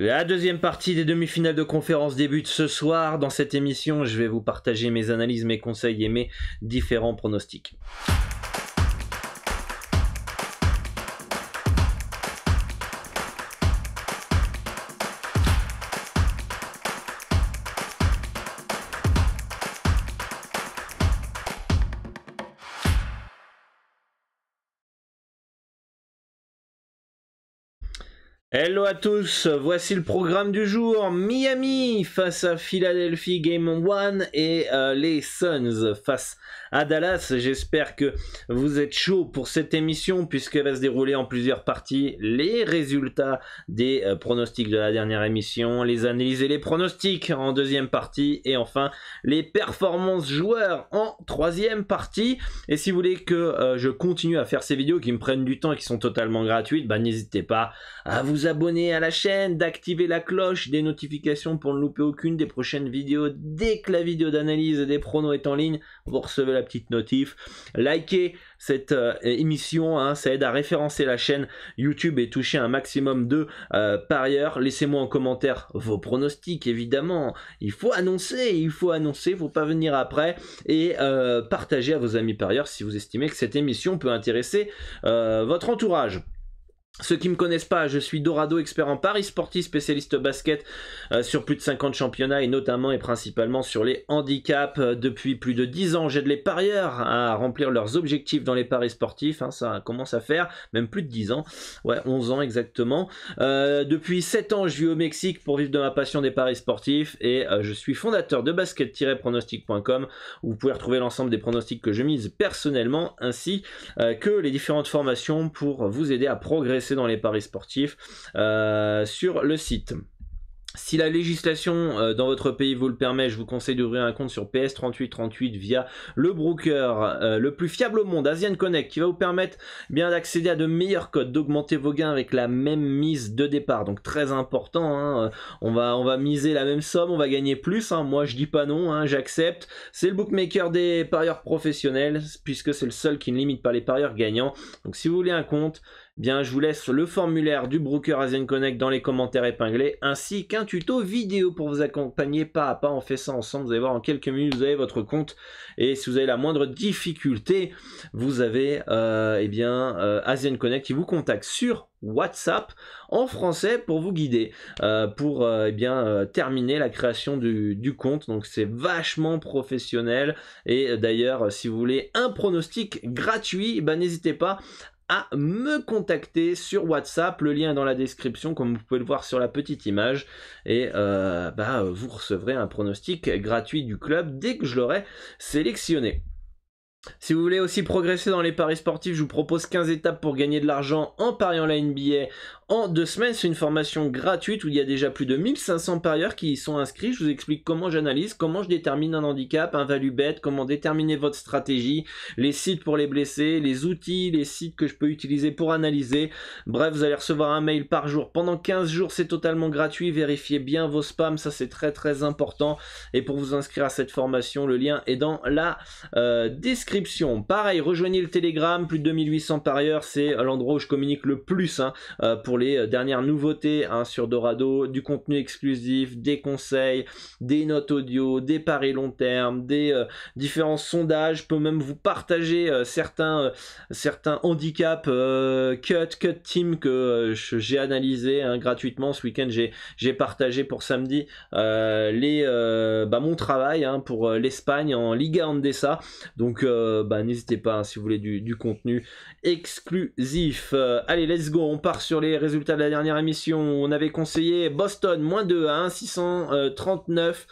La deuxième partie des demi-finales de conférence débute ce soir. Dans cette émission, je vais vous partager mes analyses, mes conseils et mes différents pronostics. Hello à tous, voici le programme du jour. Miami face à Philadelphie Game 1 et les Suns face à Dallas. J'espère que vous êtes chaud pour cette émission puisqu'elle va se dérouler en plusieurs parties. Les résultats des pronostics de la dernière émission, les analyses et les pronostics en deuxième partie et enfin les performances joueurs en troisième partie. Et si vous voulez que je continue à faire ces vidéos qui me prennent du temps et qui sont totalement gratuites, n'hésitez pas à vous abonner à la chaîne, d'activer la cloche des notifications pour ne louper aucune des prochaines vidéos. Dès que la vidéo d'analyse des pronos est en ligne, vous recevez la petite notif. Likez cette émission, ça aide à référencer la chaîne YouTube et toucher un maximum de parieurs. Laissez-moi en commentaire vos pronostics, évidemment. Il faut annoncer, faut pas venir après. Et partagez à vos amis parieurs si vous estimez que cette émission peut intéresser votre entourage. Ceux qui ne me connaissent pas, je suis Dorado, expert en paris sportif, spécialiste basket sur plus de 50 championnats et notamment et principalement sur les handicaps. Depuis plus de 10 ans, j'aide les parieurs à remplir leurs objectifs dans les paris sportifs. Ça commence à faire même plus de 10 ans, 11 ans exactement. Depuis 7 ans, je vis au Mexique pour vivre de ma passion des paris sportifs et je suis fondateur de basket-pronostic.com où vous pouvez retrouver l'ensemble des pronostics que je mise personnellement ainsi que les différentes formations pour vous aider à progresser dans les paris sportifs sur le site. Si la législation dans votre pays vous le permet, je vous conseille d'ouvrir un compte sur PS3838 via le broker le plus fiable au monde, Asian Connect, qui va vous permettre bien d'accéder à de meilleurs codes, d'augmenter vos gains avec la même mise de départ. Donc très important, on va miser la même somme, on va gagner plus. Moi je dis pas non, j'accepte. C'est le bookmaker des parieurs professionnels puisque c'est le seul qui ne limite pas les parieurs gagnants. Donc si vous voulez un compte, je vous laisse le formulaire du broker Asian Connect dans les commentaires épinglés, ainsi qu'un tuto vidéo pour vous accompagner pas à pas. On fait ça ensemble, vous allez voir en quelques minutes, vous avez votre compte. Et si vous avez la moindre difficulté, vous avez Asian Connect qui vous contacte sur WhatsApp en français pour vous guider, pour terminer la création du compte. Donc c'est vachement professionnel. Et d'ailleurs, si vous voulez un pronostic gratuit, n'hésitez pas à me contacter sur WhatsApp, le lien est dans la description comme vous pouvez le voir sur la petite image et vous recevrez un pronostic gratuit du club dès que je l'aurai sélectionné. Si vous voulez aussi progresser dans les paris sportifs, je vous propose 15 étapes pour gagner de l'argent en pariant la NBA en 2 semaines. C'est une formation gratuite où il y a déjà plus de 1500 parieurs qui y sont inscrits. Je vous explique comment j'analyse, comment je détermine un handicap, un value bet, comment déterminer votre stratégie, les sites pour les blessés, les outils, les sites que je peux utiliser pour analyser. Bref, vous allez recevoir un mail par jour. Pendant 15 jours, c'est totalement gratuit. Vérifiez bien vos spams, ça c'est très très important. Et pour vous inscrire à cette formation, le lien est dans la description. Pareil, rejoignez le Telegram, plus de 2800 parieurs, c'est l'endroit où je communique le plus pour les dernières nouveautés sur Dorado, du contenu exclusif, des conseils, des notes audio, des paris long terme, des différents sondages. Je peux même vous partager certains handicaps cut team que j'ai analysé gratuitement. Ce week-end j'ai partagé pour samedi mon travail pour l'Espagne en Liga Andesa. Donc n'hésitez pas si vous voulez du contenu exclusif. Allez, let's go, on part sur les résultats de la dernière émission. On avait conseillé Boston -2 à 1,639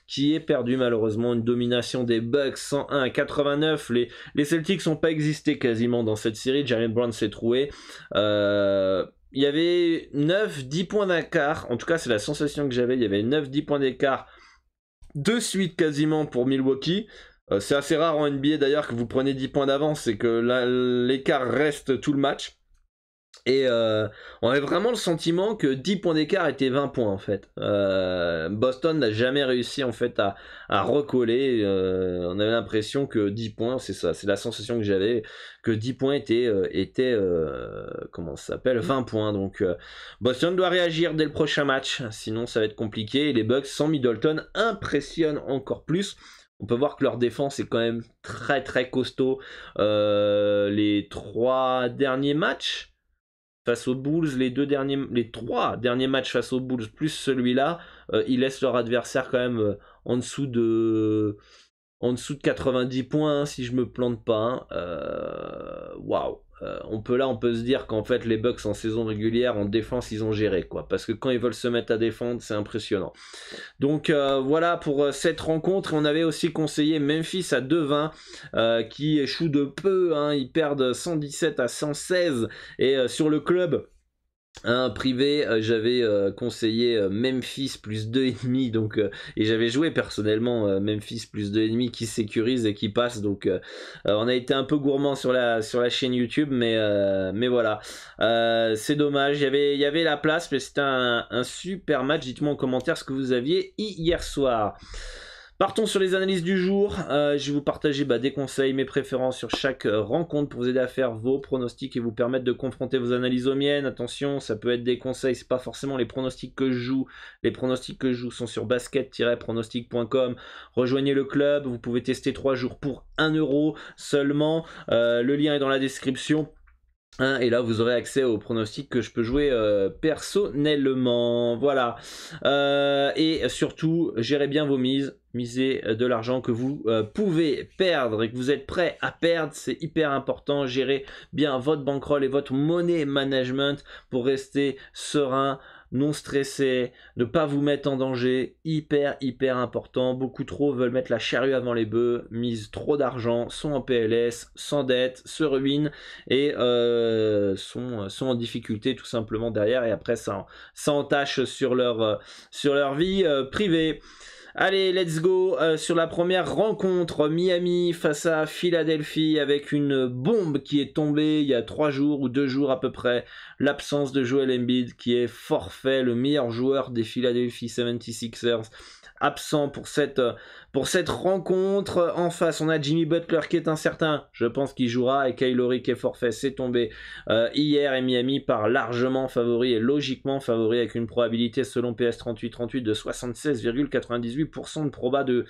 qui est perdu malheureusement, une domination des Bucks 101 à 89. Les Celtics n'ont pas existé quasiment dans cette série. Jalen Brown s'est troué. Il y avait 9-10 points d'écart, en tout cas c'est la sensation que j'avais, il y avait 9-10 points d'écart de suite quasiment pour Milwaukee. C'est assez rare en NBA d'ailleurs que vous prenez 10 points d'avance et que l'écart reste tout le match. Et on avait vraiment le sentiment que 10 points d'écart étaient 20 points en fait. Boston n'a jamais réussi en fait à recoller. On avait l'impression que 10 points, c'est ça, c'est la sensation que j'avais, que 10 points étaient comment ça s'appelle, 20 points. Donc Boston doit réagir dès le prochain match, sinon ça va être compliqué. Et les Bucks sans Middleton impressionnent encore plus. On peut voir que leur défense est quand même très très costaud. Les 3 derniers matchs face aux Bulls, les 3 derniers matchs face aux Bulls, plus celui-là, ils laissent leur adversaire quand même en dessous de 90 points, hein, si je me plante pas. Waouh. On peut se dire qu'en fait les Bucks en saison régulière en défense ils ont géré quoi, parce que quand ils veulent se mettre à défendre c'est impressionnant. Donc voilà pour cette rencontre. On avait aussi conseillé Memphis à 2-20 qui échoue de peu, hein. Ils perdent 117 à 116 et sur le club privé, j'avais conseillé Memphis plus 2,5 donc et j'avais joué personnellement Memphis plus 2,5 qui sécurise et qui passe, donc on a été un peu gourmand sur la chaîne YouTube, mais voilà, c'est dommage, il y avait la place, mais c'était un super match. Dites-moi en commentaire ce que vous aviez hier soir. Partons sur les analyses du jour. Je vais vous partager des conseils, mes préférences sur chaque rencontre pour vous aider à faire vos pronostics et vous permettre de confronter vos analyses aux miennes. Attention, ça peut être des conseils, c'est pas forcément les pronostics que je joue. Les pronostics que je joue sont sur basket-pronostic.com. Rejoignez le club, vous pouvez tester 3 jours pour 1 € seulement. Le lien est dans la description. Et là vous aurez accès aux pronostics que je peux jouer personnellement, voilà. Et surtout gérez bien vos mises, misez de l'argent que vous pouvez perdre et que vous êtes prêt à perdre, c'est hyper important. Gérez bien votre bankroll et votre money management pour rester serein, non stressé, ne pas vous mettre en danger, hyper important. Beaucoup trop veulent mettre la charrue avant les bœufs, misent trop d'argent, sont en PLS, sans dette, se ruinent et sont en difficulté tout simplement derrière, et après ça entache sur leur vie privée. Allez, let's go sur la première rencontre, Miami face à Philadelphie, avec une bombe qui est tombée il y a 3 jours ou 2 jours à peu près, l'absence de Joel Embiid qui est forfait, le meilleur joueur des Philadelphia 76ers, absent pour cette rencontre. En face, on a Jimmy Butler qui est incertain, je pense qu'il jouera, et Kyle Lowry qui est forfait. C'est tombé hier, et Miami part largement favori et logiquement favori avec une probabilité selon PS3838 de 76,98% de proba de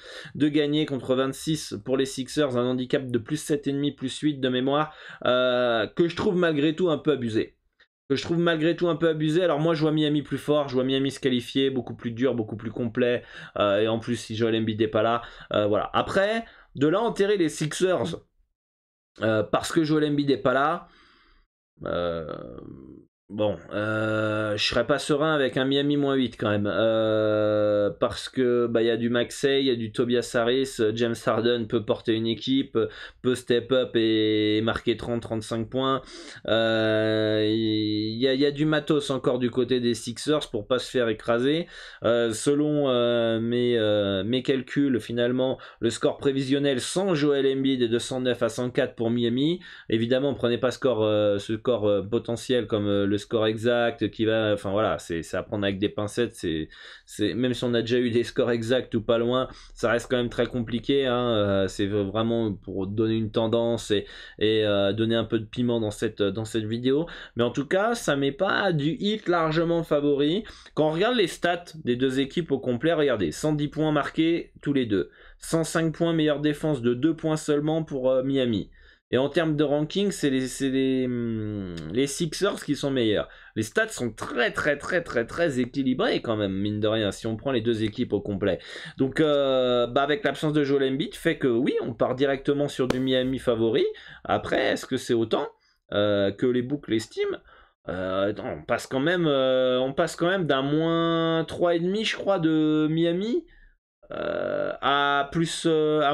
gagner contre 26 pour les Sixers, un handicap de plus 7,5 plus 8 de mémoire, que je trouve malgré tout un peu abusé. Alors moi je vois Miami plus fort, je vois Miami se qualifier, beaucoup plus dur, beaucoup plus complet, et en plus si Joel Embiid n'est pas là, voilà. Après, de là enterrer les Sixers parce que Joel Embiid n'est pas là, bon, je serais pas serein avec un Miami -8 quand même, parce que y a du Maxey, il y a du Tobias Harris, James Harden peut porter une équipe, peut step up et marquer 30-35 points, il y a du matos encore du côté des Sixers pour pas se faire écraser. Selon mes calculs, finalement le score prévisionnel sans Joel Embiid est de 109 à 104 pour Miami. Évidemment, prenez pas ce score potentiel comme le score exact qui va, enfin voilà, c'est à prendre avec des pincettes. C'est même si on a déjà eu des scores exacts ou pas loin, ça reste quand même très compliqué, hein. C'est vraiment pour donner une tendance et donner un peu de piment dans cette vidéo, mais en tout cas ça met pas du hit largement favori. Quand on regarde les stats des deux équipes au complet, regardez, 110 points marqués tous les deux, 105 points, meilleure défense de 2 points seulement pour Miami. Et en termes de ranking, c'est les Sixers qui sont meilleurs. Les stats sont très équilibrés quand même, mine de rien, si on prend les deux équipes au complet. Donc avec l'absence de Joel Embiid, fait que oui, on part directement sur du Miami favori. Après, est-ce que c'est autant que les books l'estiment? On passe quand même d'un moins 3,5 je crois de Miami à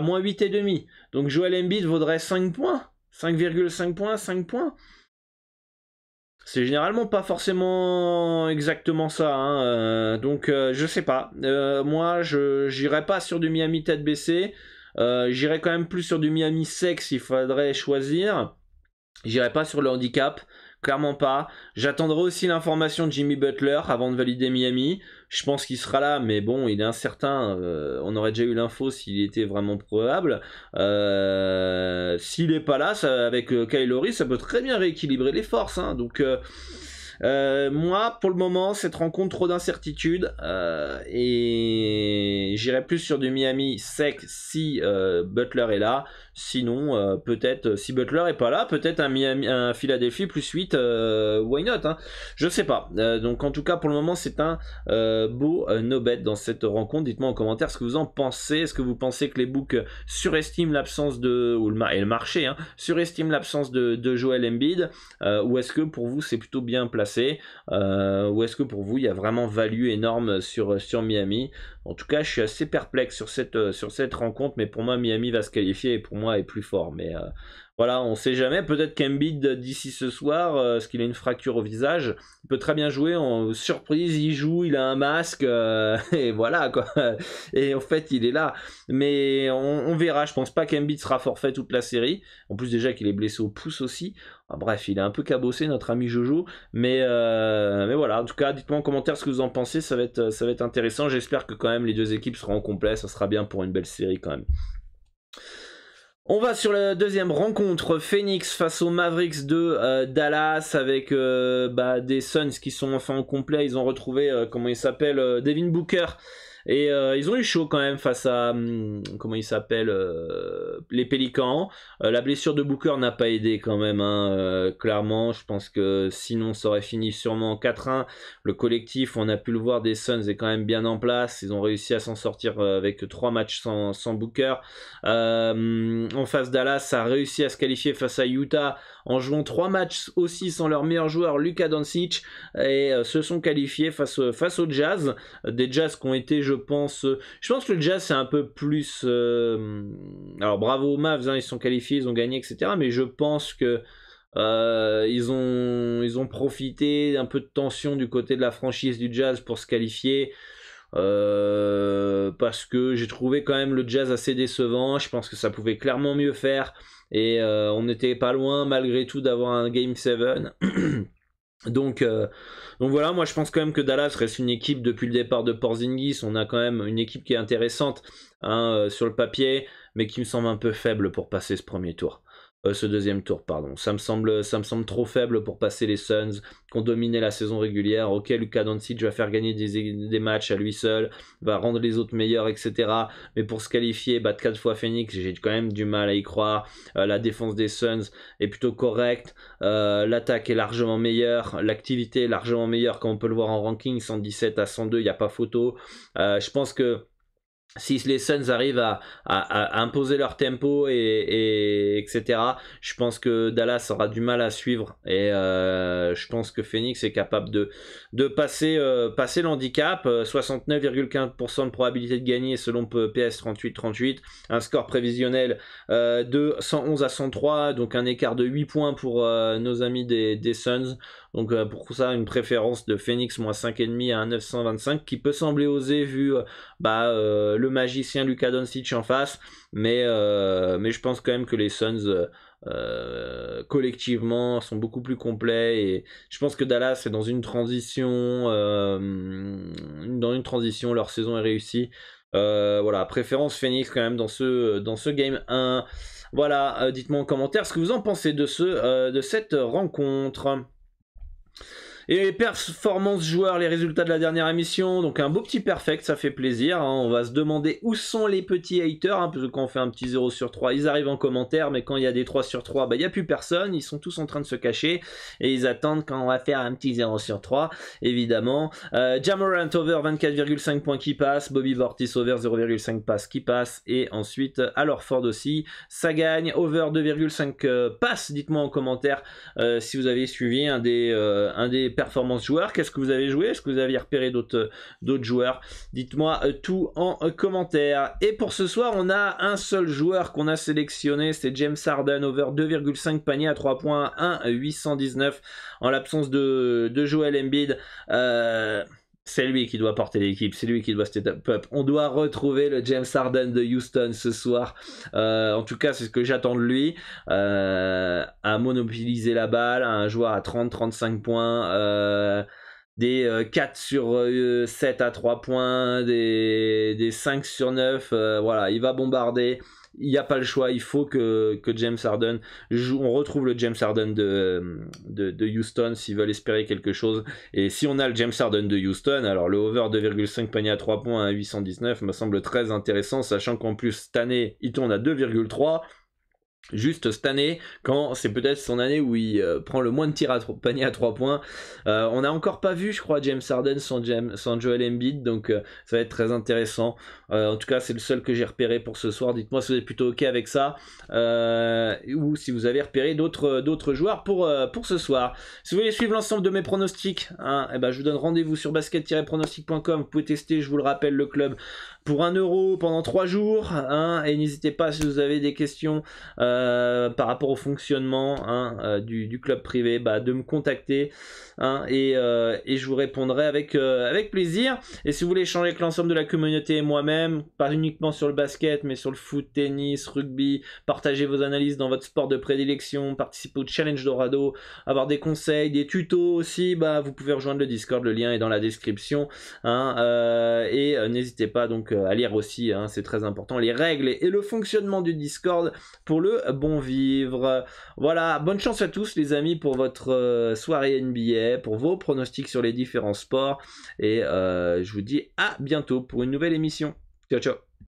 moins 8,5. Donc Joel Embiid vaudrait 5 points, 5,5 points, 5 points. C'est généralement pas forcément exactement ça, hein. Donc je sais pas. Moi je j'irai pas sur du Miami tête baissée. J'irai quand même plus sur du Miami sec s'il faudrait choisir. J'irai pas sur le handicap. clairement pas. J'attendrai aussi l'information de Jimmy Butler avant de valider Miami. Je pense qu'il sera là, mais bon, il est incertain. On aurait déjà eu l'info s'il était vraiment probable. S'il est pas là, avec Kyle Lowry, ça peut très bien rééquilibrer les forces. Hein. Donc, moi, pour le moment, cette rencontre, trop d'incertitudes. Et j'irai plus sur du Miami sec si Butler est là. Sinon, peut-être, si Butler est pas là, peut-être un Philadelphie plus 8, why not, hein, je sais pas. Donc en tout cas, pour le moment, c'est un beau no-bet dans cette rencontre. Dites-moi en commentaire ce que vous en pensez. Est-ce que vous pensez que les books surestiment l'absence de... et le marché, hein, surestime l'absence de Joel Embiid, ou est-ce que pour vous, c'est plutôt bien placé, ou est-ce que pour vous, il y a vraiment value énorme sur Miami? En tout cas, je suis assez perplexe sur cette rencontre, mais pour moi, Miami va se qualifier et pour moi est plus fort. Mais voilà, on sait jamais. Peut-être qu'Embiid d'ici ce soir, parce qu'il a une fracture au visage, il peut très bien jouer en surprise. Il joue, il a un masque et voilà quoi. Et en fait, il est là. Mais on verra. Je pense pas qu'Embiid sera forfait toute la série. En plus déjà qu'il est blessé au pouce aussi. Bref, il est un peu cabossé notre ami Jojo, mais voilà. En tout cas, dites-moi en commentaire ce que vous en pensez. Ça va être intéressant. J'espère que quand même les deux équipes seront au complet. Ça sera bien pour une belle série quand même. On va sur la deuxième rencontre, Phoenix face aux Mavericks de Dallas, avec des Suns qui sont enfin au complet. Ils ont retrouvé, comment il s'appelle, Devin Booker. Et ils ont eu chaud quand même face à, comment il s'appelle, les Pélicans. La blessure de Booker n'a pas aidé quand même, hein, clairement. Je pense que sinon ça aurait fini sûrement en 4-1. Le collectif, on a pu le voir, des Suns est quand même bien en place. Ils ont réussi à s'en sortir avec 3 matchs sans Booker. En face, Dallas a réussi à se qualifier face à Utah en jouant 3 matchs aussi sans leur meilleur joueur Luka Doncic, et se sont qualifiés face au Jazz. Des Jazz qui ont été, je pense que le Jazz c'est un peu plus alors bravo aux Mavs, hein, ils sont qualifiés, ils ont gagné, etc. Mais je pense que ils ont profité un peu de tension du côté de la franchise du Jazz pour se qualifier. Parce que j'ai trouvé quand même le Jazz assez décevant. Je pense que ça pouvait clairement mieux faire, et on n'était pas loin malgré tout d'avoir un Game 7. Donc voilà, moi je pense quand même que Dallas reste une équipe depuis le départ de Porzingis. On a quand même une équipe qui est intéressante, hein, sur le papier, mais qui me semble un peu faible pour passer ce deuxième tour, pardon. Ça me semble trop faible pour passer les Suns, qui ont dominé la saison régulière. Ok, Luka Doncic va faire gagner des matchs à lui seul, va rendre les autres meilleurs, etc. Mais pour se qualifier, battre 4 fois Phoenix, j'ai quand même du mal à y croire. La défense des Suns est plutôt correcte. L'attaque est largement meilleure. L'activité est largement meilleure, comme on peut le voir en ranking, 117 à 102, il n'y a pas photo. Je pense que si les Suns arrivent à imposer leur tempo et etc., je pense que Dallas aura du mal à suivre, et je pense que Phoenix est capable de passer l'handicap. 69,15% de probabilité de gagner selon PS 38-38, un score prévisionnel de 111 à 103, donc un écart de 8 points pour nos amis des Suns. Donc pour ça, une préférence de Phoenix moins 5,5 à 1,925 qui peut sembler osé vu le magicien Luka Doncic en face, mais je pense quand même que les Suns collectivement sont beaucoup plus complets, et je pense que Dallas est dans une transition, leur saison est réussie. Voilà, préférence Phoenix quand même dans ce game 1. Voilà, dites-moi en commentaire ce que vous en pensez de cette rencontre. Et les performances joueurs, les résultats de la dernière émission, donc un beau petit perfect, ça fait plaisir, hein. On va se demander où sont les petits haters, hein, parce que quand on fait un petit 0 sur 3, ils arrivent en commentaire, mais quand il y a des 3 sur 3, il n'y a plus personne, ils sont tous en train de se cacher, et ils attendent quand on va faire un petit 0 sur 3, évidemment. Ja Morant over 24,5 points qui passe, Bobby Portis over 0,5 passes qui passe, et ensuite Al Horford aussi, ça gagne, over 2,5 passes. Dites-moi en commentaire si vous avez suivi un des performances joueurs, qu'est-ce que vous avez joué, est-ce que vous aviez repéré d'autres joueurs, dites-moi tout en commentaire. Et pour ce soir, on a un seul joueur qu'on a sélectionné, c'est James Harden, over 2,5 paniers à 3 points, 1,819 en l'absence de Joel Embiid. C'est lui qui doit porter l'équipe, c'est lui qui doit step up. On doit retrouver le James Harden de Houston ce soir. En tout cas, c'est ce que j'attends de lui. À monopoliser la balle, un joueur à 30-35 points. Des 4 sur 7 à 3 points, des 5 sur 9, voilà, il va bombarder, il n'y a pas le choix, il faut que James Harden joue, on retrouve le James Harden de Houston s'ils veulent espérer quelque chose, et si on a le James Harden de Houston, alors le over 2,5 panier à 3 points à 819 me semble très intéressant, sachant qu'en plus cette année il tourne à 2,3. Juste cette année, quand c'est peut-être son année où il prend le moins de tirs à panier à 3 points. On n'a encore pas vu, je crois, James Harden sans Joel Embiid, donc ça va être très intéressant. En tout cas, c'est le seul que j'ai repéré pour ce soir. Dites-moi si vous êtes plutôt OK avec ça, ou si vous avez repéré d'autres joueurs pour ce soir. Si vous voulez suivre l'ensemble de mes pronostics, hein, eh ben, je vous donne rendez-vous sur basket-pronostic.com. Vous pouvez tester, je vous le rappelle, le club pour 1 € pendant 3 jours. Hein, et n'hésitez pas si vous avez des questions par rapport au fonctionnement hein, du club privé, de me contacter hein, et je vous répondrai avec plaisir. Et si vous voulez échanger avec l'ensemble de la communauté et moi-même, pas uniquement sur le basket mais sur le foot, tennis, rugby, partager vos analyses dans votre sport de prédilection, participer au challenge Dorado, avoir des conseils, des tutos aussi, vous pouvez rejoindre le Discord, le lien est dans la description hein, et n'hésitez pas donc à lire aussi, hein, c'est très important, les règles et le fonctionnement du Discord pour le bon vivre. Voilà, bonne chance à tous les amis pour votre soirée NBA, pour vos pronostics sur les différents sports et je vous dis à bientôt pour une nouvelle émission. Ciao ciao.